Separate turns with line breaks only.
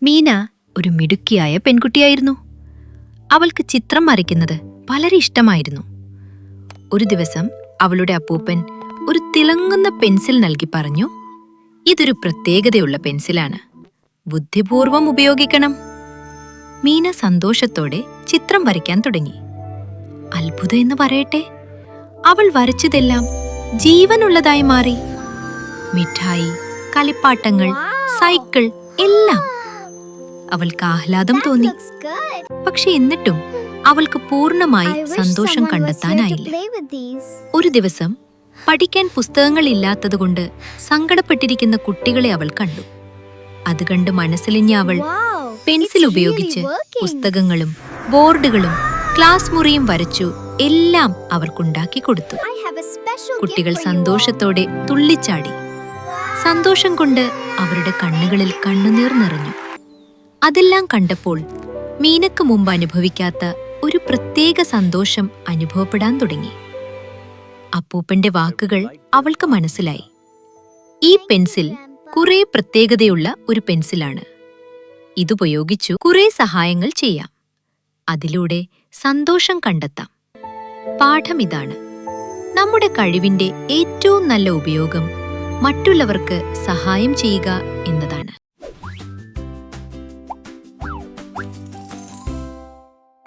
മീന ഒരു മിടുക്കിയായ പെൺകുട്ടിയായിരുന്നു. അവൾക്ക് ചിത്രം വരയ്ക്കുന്നത് വളരെ ഇഷ്ടമായിരുന്നു. ഒരു ദിവസം അവളുടെ അപ്പൂപ്പൻ ഒരു തിളങ്ങുന്ന പെൻസിൽ നൽകി പറഞ്ഞു, ഇതൊരു പ്രത്യേകതയുള്ള പെൻസിലാണ്, ബുദ്ധിപൂർവം ഉപയോഗിക്കണം. മീന സന്തോഷത്തോടെ ചിത്രം വരയ്ക്കാൻ തുടങ്ങി. അത്ഭുതം എന്ന് പറയട്ടെ, അവൾ വരച്ചതെല്ലാം ജീവനുള്ളതായി മാറി. മിഠായി, കളിപ്പാട്ടങ്ങൾ, സൈക്കിൾ എല്ലാം. അവൾക്ക് ആഹ്ലാദം തോന്നി. പക്ഷെ എന്നിട്ടും അവൾക്ക് പൂർണ്ണമായി സന്തോഷം കണ്ടെത്താനായില്ല. ഒരു ദിവസം പഠിക്കാൻ പുസ്തകങ്ങൾ ഇല്ലാത്തതുകൊണ്ട് സങ്കടപ്പെട്ടിരിക്കുന്ന കുട്ടികളെ അവൾ കണ്ടു. അത് കണ്ട് മനസ്സിലിഞ്ഞ അവൾ പെൻസിൽ ഉപയോഗിച്ച് പുസ്തകങ്ങളും ബോർഡുകളും ക്ലാസ് മുറിയും വരച്ചു എല്ലാം അവർക്കുണ്ടാക്കി കൊടുത്തു. കുട്ടികൾ സന്തോഷത്തോടെ തുള്ളിച്ചാടി. സന്തോഷം കൊണ്ട് അവരുടെ കണ്ണുകളിൽ കണ്ണുനീർ നിറഞ്ഞു. അതെല്ലാം കണ്ടപ്പോൾ മീനക്ക് മുമ്പ് അനുഭവിക്കാത്ത ഒരു പ്രത്യേക സന്തോഷം അനുഭവപ്പെടാൻ തുടങ്ങി. അപ്പൂപ്പന്റെ വാക്കുകൾ അവൾക്ക് മനസ്സിലായി. ഈ പെൻസിൽ കുറെ പ്രത്യേകതയുള്ള ഒരു പെൻസിലാണ്. ഇതുപയോഗിച്ചു കുറെ സഹായങ്ങൾ ചെയ്യാം. അതിലൂടെ സന്തോഷം കണ്ടെത്താം. പാഠം ഇതാണ്: നമ്മുടെ കഴിവിന്റെ ഏറ്റവും നല്ല ഉപയോഗം മറ്റുള്ളവർക്ക് സഹായം ചെയ്യുക എന്നതാണ്.